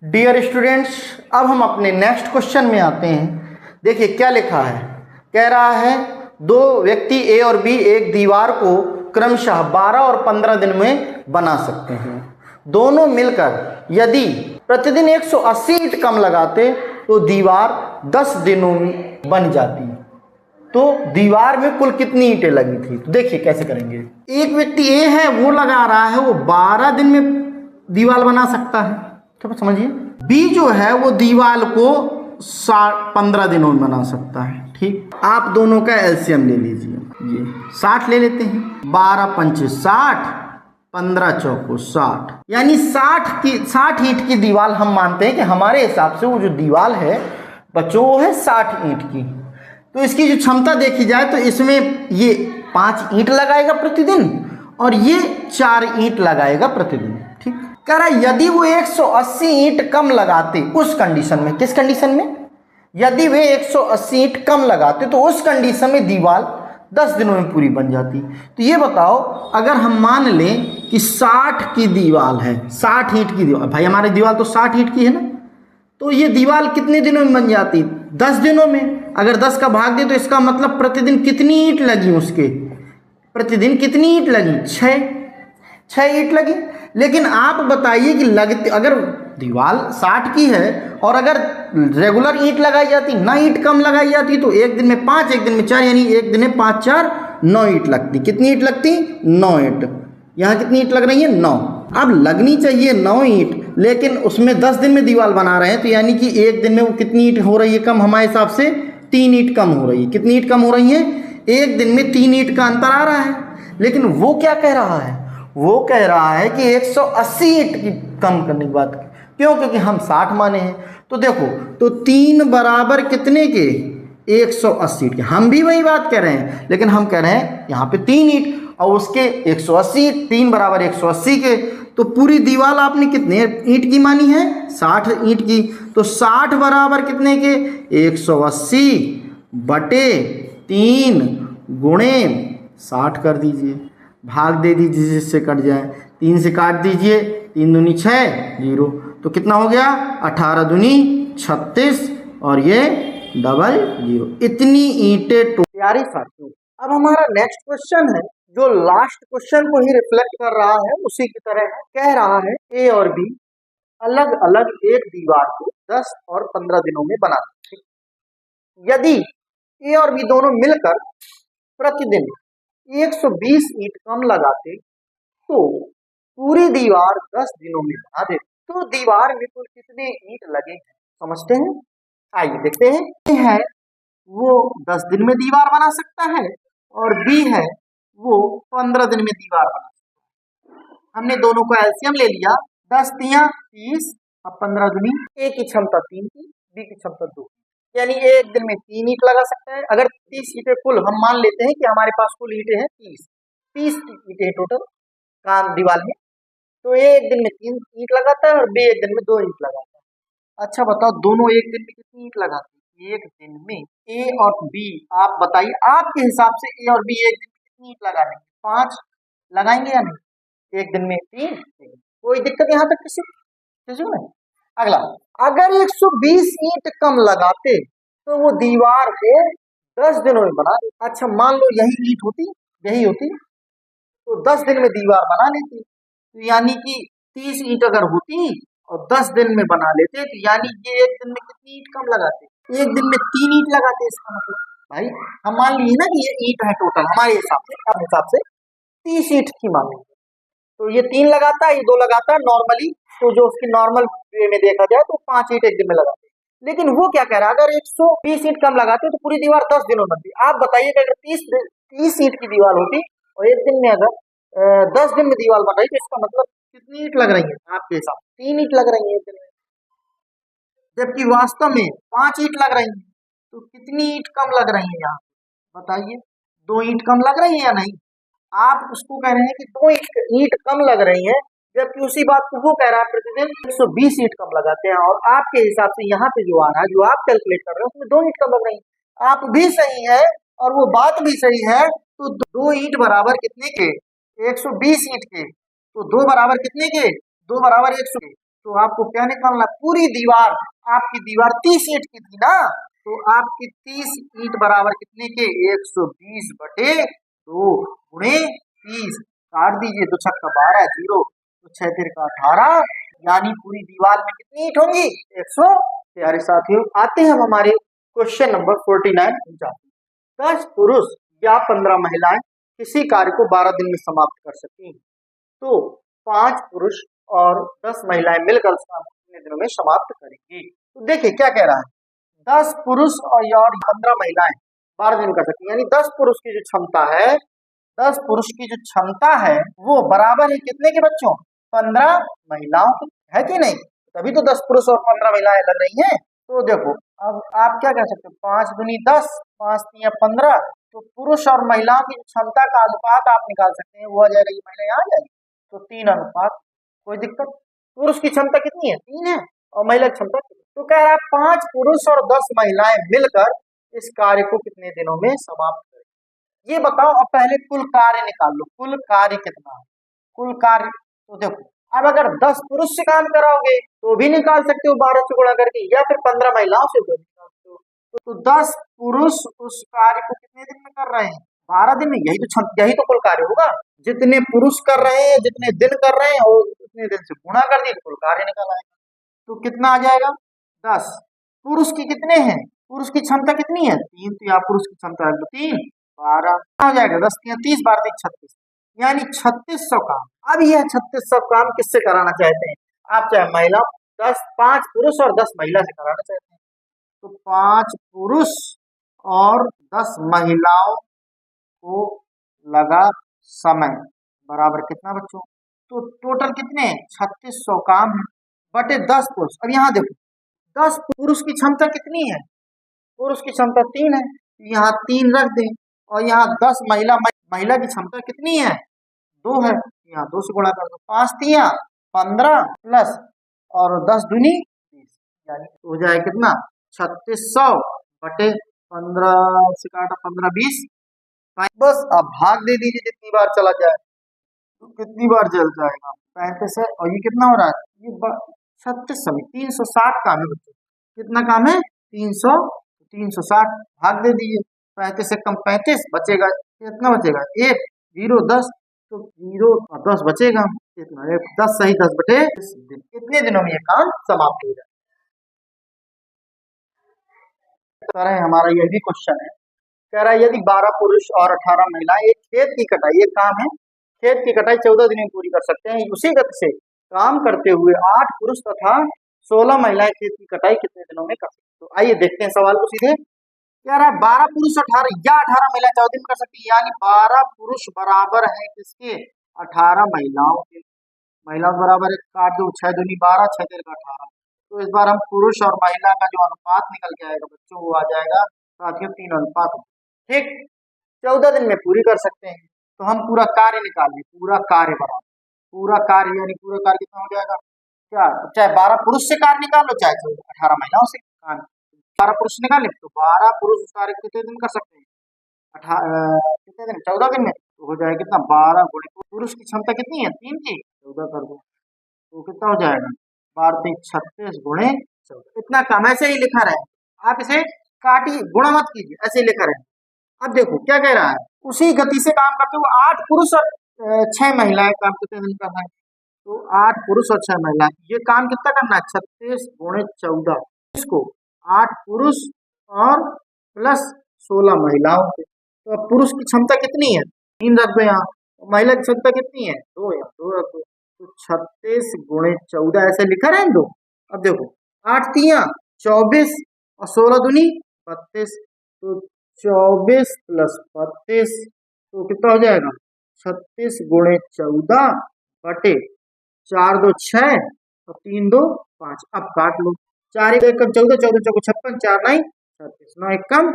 Dear students, अब हम अपने नेक्स्ट क्वेश्चन में आते हैं। देखिए क्या लिखा है। कह रहा है दो व्यक्ति ए और बी एक दीवार को क्रमशः 12 और 15 दिन में बना सकते हैं। दोनों मिलकर यदि प्रतिदिन 180 ईंट कम लगाते तो दीवार 10 दिनों में बन जाती। तो दीवार में कुल कितनी ईंटें लगी थी? तो देखिए कैसे करेंगे। एक व्यक्ति ए है, वो लगा रहा है, वो 12 दिन में दीवार बना सकता है, तो समझिए। बी जो है वो दीवार को 15 दिनों में बना सकता है। ठीक, आप दोनों का एलसीएम ले लीजिए। ये 60 ले लेते हैं। 12 पंचे 60, 15 चौको 60, यानी 60 ईंट की दीवार हम मानते हैं कि हमारे हिसाब से वो जो दीवार है बच्चों वो है 60 ईंट की। तो इसकी जो क्षमता देखी जाए तो इसमें ये 5 ईंट लगाएगा प्रतिदिन और ये 4 ईंट लगाएगा प्रतिदिन। ठीक, कह रहा यदि वो 180 ईंट कम लगाते उस कंडीशन में, किस कंडीशन में? यदि वे 180 ईंट कम लगाते तो उस कंडीशन में दीवार 10 दिनों में पूरी बन जाती। तो ये बताओ, अगर हम मान लें कि 60 की दीवार है, 60 ईंट की दीवार, भाई हमारी दीवार तो 60 ईंट की है ना, तो ये दीवार कितने दिनों में बन जाती? 10 दिनों में। अगर 10 का भाग दे तो इसका मतलब प्रतिदिन कितनी ईंट लगी उसके? प्रतिदिन कितनी ईंट लगी? 6 ईंट लगी। लेकिन आप बताइए कि लगती, अगर दीवार 60 की है और अगर रेगुलर ईंट लगाई जाती, ना ईंट कम लगाई जाती, तो एक दिन में 5, एक दिन में 4, यानी एक दिन में 5 4 9 ईंट लगती। कितनी ईंट लगती? 9 ईंट। यहाँ कितनी ईंट लग रही है? 9। अब लगनी चाहिए 9 ईंट, लेकिन उसमें 10 दिन में दीवार बना रहे हैं, तो यानी कि एक दिन में वो कितनी ईंट हो रही है कम? हमारे हिसाब से 3 ईंट कम हो रही है। कितनी ईंट कम हो रही है? एक दिन में 3 ईंट का अंतर आ रहा है। लेकिन वो क्या कह रहा है? वो कह रहा है कि 180 ईंट की कम करने की बात। क्यों? क्योंकि हम 60 माने हैं। तो देखो, तो 3 बराबर कितने के? 180 ईंट के। हम भी वही बात कह रहे हैं, लेकिन हम कह रहे हैं यहाँ पे 3 ईंट और उसके 180 ईंट, 3 बराबर 180 के। तो पूरी दीवार आपने कितने ईंट की मानी है? 60 ईंट की। तो 60 बराबर कितने के? 180 बटे 3 गुणे 60 कर दीजिए, भाग दे दीजिए जिससे कट जाए। 3 से काट दीजिए, 3 दूनी 6, 0। तो कितना हो गया? 18 दूनी 36 और ये डबल 0। इतनी ईंटें तो प्यारी साथियों। अब हमारा नेक्स्ट क्वेश्चन है जो लास्ट क्वेश्चन को ही रिफ्लेक्ट कर रहा है, उसी की तरह है। कह रहा है ए और बी अलग अलग एक दीवार को 10 और 15 दिनों में बनाते हैं। यदि ए और बी दोनों मिलकर प्रतिदिन 120 ईंट कम लगाते तो पूरी दीवार 10 दिनों में बना देते। तो दीवार में कुल कितने ईंट लगे हैं समझते हैं? आइए देखते हैं। ए है वो 10 दिन में दीवार बना सकता है और बी है वो 15 दिन में दीवार बना सकता है। हमने दोनों को एलसीएम ले लिया। 10 तियां 30 और 15 दूनी। ए की क्षमता 3 की, बी की क्षमता 2, यानी एक दिन में 3 ईंट लगा सकता है। अगर 30 ईंटें कुल हम मान लेते हैं कि हमारे पास कुल ईंटें हैं 30 ईंटें टोटल काम दीवार में, तो एक दिन में 3 ईंट लगाता है और बी एक दिन में 2 ईंट लगाता है। अच्छा बताओ, दोनों एक दिन में कितनी ईंट लगाते हैं? एक दिन में ए और बी, आप बताइए आपके हिसाब से ए और बी एक दिन में कितनी ईंट लगा लेंगे? 5 लगाएंगे या नहीं? एक दिन में 3। कोई दिक्कत यहाँ तक किसी में? अगला, अगर 120 ईंट कम लगाते तो वो दीवार को 10 दिनों में बना देते। अच्छा मान लो यही ईंट होती, यही होती, तो 10 दिन में दीवार बना लेती। तो यानी कि 30 ईंट अगर होती और 10 दिन में बना लेते, तो यानी ये एक दिन में कितनी ईंट कम लगाते? एक दिन में 3 ईंट लगाते। इसका मतलब भाई हम मान लिए ना कि ये ईंट है टोटल हमारे हिसाब से 30 ईंट की मान लीजिए, तो ये 3 लगाता है, ये 2 लगाता है नॉर्मली। तो जो उसकी नॉर्मल वे में देखा जाए तो 5 ईंट एक दिन में लगाते हैं। लेकिन वो क्या कह रहा है, अगर 120 ईंट कम लगाते तो पूरी दीवार 10 दिनों में बनती। आप बताइए कि अगर 30 ईंट की दीवार होती और एक दिन में अगर 10 दिन में दीवार बन रही, तो इसका मतलब कितनी ईंट लग रही है आपके हिसाब से? 3 ईंट लग रही है एक दिन में, जबकि वास्तव में 5 ईंट लग रही है। तो कितनी ईंट कम लग रही है यहाँ बताइए? 2 ईंट कम लग रही है या नहीं? आप उसको कह रहे हैं कि 2 ईंट कम लग रही है, जबकि उसी बात को वो कह रहा है प्रतिदिन 120 ईंट कम लगाते हैं। और आपके हिसाब से यहाँ पे जो आ रहा है, जो आप कैलकुलेट कर रहे हैं, उसमें 2 ईंट कम लग रही है। आप भी सही है और वो बात भी सही है। तो 2 ईंट बराबर कितने के? 120 ईंट के। तो 2 बराबर कितने के? 2 बराबर 100 के। तो आपको क्या निकालना है, पूरी दीवार, आपकी दीवार 30 ईंट की थी ना, तो आपकी 30 ईंट बराबर कितने के, 120/2 गुणे 30, काट दीजिए, 2 छक्का 12, 0, तो 6 तिरका 18, यानी पूरी दीवार में कितनी ईंट होंगी, 100। प्यारे साथियों, आते हैं हम हमारे क्वेश्चन नंबर 49। 10 पुरुष या 15 महिलाएं किसी कार्य को 12 दिन में समाप्त कर सकती हैं, तो 5 पुरुष और 10 महिलाएं मिलकर उस काम को कितने दिनों में समाप्त करेंगी। तो देखिए क्या कह रहा है, 10 पुरुष और 15 महिलाएं 12 दिन कर सकती हैं, यानी 10 पुरुष की जो क्षमता है, 10 पुरुष की जो क्षमता है वो बराबर है कितने के बच्चों, 15 महिलाओं की, है कि नहीं, तभी तो 10 पुरुष और 15 महिलाएं लग रही हैं। तो देखो अब आप क्या कह सकते हो, 5 दूनी 10, 5 तिया 15, तो पुरुष और महिलाओं की क्षमता का अनुपात आप निकाल सकते हैं, वो आ जाएगा, ये महिला यहाँ आ जाएगी, तो 3 अनुपात, कोई दिक्कत। पुरुष की क्षमता कितनी है, 3 है, और महिला की क्षमता, तो कह रहा है 5 पुरुष और 10 महिलाएं मिलकर इस कार्य को कितने दिनों में समाप्त करें। ये बताओ, अब पहले कुल कार्य निकाल लो, कुल कार्य कितना है, कुल कार्य, तो देखो अब अगर 10 पुरुष से काम कराओगे तो भी निकाल सकते हो 12 से गुणा करके, या फिर 15 महिलाओं से भी निकाल सकते हो, तो 10 पुरुष उस कार्य को कितने दिन में कर रहे हैं, 12 दिन में, यही तो कुल कार्य होगा, जितने पुरुष कर रहे हैं, जितने दिन कर रहे हैं, और उतने दिन से गुणा कर दिए तो कुल कार्य निकल आएगा। तो कितना आ जाएगा, 10, पुरुष की कितने हैं, पुरुष की क्षमता कितनी है, 3, तो यहाँ पुरुष की क्षमता है 3, 12 हो जाएगा, 10 3 30, 12 36, यानी 3600 काम। अब यह 3600 काम किससे कराना चाहते हैं आप, चाहे महिला 5 पुरुष और 10 महिला से कराना चाहते हैं, तो 5 पुरुष और 10 महिलाओं को लगा समय बराबर कितना बच्चों, तो टोटल कितने 3600 काम है, बटे 10 पुरुष। अब यहाँ देखो 10 पुरुष की क्षमता कितनी है, पुरुष की क्षमता 3 है, यहाँ 3 रख दें, और यहाँ 10 महिला की क्षमता कितनी है, 2 है, यहाँ 2 से गुणा कर दो, 5 तिया 15 प्लस और 10 दूनी 20, यानी हो जाए कितना 3600 बटे 15 से काटा 15 20, बस अब भाग दे दीजिए, जितनी बार चला जाए तो कितनी बार चल जाएगा, 35 है, और ये कितना हो रहा है, ये 36 समय 360 काम है बच्चों, कितना काम है 360, भाग दे दीजिए, 35 से कम 35 बचेगा, कितना बचेगा 1 0 10, तो 0 और 10 बचेगा, कितना 10 सही 10 बटे, कितने दिनों में ये काम समाप्त हो जाए। हमारा यह भी क्वेश्चन है, कह रहा है यदि 12 पुरुष और 18 महिलाएं एक खेत की कटाई, ये काम है, खेत की कटाई 14 दिन में पूरी कर सकते हैं, उसी गति से काम करते हुए 8 पुरुष तथा 16 महिलाएं खेत की कटाई कितने दिनों में कर सकते हैं। तो आइए देखते हैं सवाल को सीधे, कह रहा है 12 पुरुष 18 या 18 महिलाएं 14 दिन कर सकती है, यानी 12 पुरुष बराबर है किसके, 18 महिलाओं के, महिलाओं बराबर है, काट दो 6 दूनी 12 6 तिरक 18, तो इस बार हम पुरुष और महिला का जो अनुपात निकल के आएगा बच्चों, वो आ जाएगा साथियों 3 अनुपात, ठीक, 14 दिन में पूरी कर सकते हैं। तो हम पूरा कार्य निकाल लें, पूरा कार्य बराबर, पूरा कार्य यानी पूरा कार्य कितना हो जाएगा, क्या, चाहे 12 पुरुष से कार्य निकाल लो, चाहे 18 महिलाओं से कार्य, 12 पुरुष निकाले तो 12 पुरुष कार्य कितने दिन कर सकते हैं, कितने दिन, 14 दिन में, तो हो जाएगा कितना 12 गुणे, पुरुष की क्षमता कितनी है 3 की, 14 कर दो, तो कितना हो जाएगा 12 3 36 गुणे 14, इतना कम, ऐसे ही लिखा रहे, आप इसे काटिए, गुणा मत कीजिए, ऐसे ही लिखा रहे। अब देखो क्या कह रहा है, उसी गति से काम करते हुए 8 पुरुष और 6 महिलाएं काम कितने दिन कर रहे हैं, तो 8 पुरुष और 6 महिलाएं, ये काम कितना करना है 36 गुणे 14, इसको 8 पुरुष और प्लस 16 महिलाओं के, तो अब पुरुष की क्षमता कितनी है 3 रख दो यहाँ, महिला की क्षमता कितनी है 2, यहाँ 2 रख दो, तो 36 गुणे 14 ऐसे लिखा रहे दो। अब देखो 8 तिया 24 और 16 दूनी 32, तो 24 प्लस 32, तो कितना हो जाएगा 36 गुणे 14 बटे 4 2 6 और 3 2 5, अब काट लो, 4 1 14 14 4 56 4 9 36 9 1 कम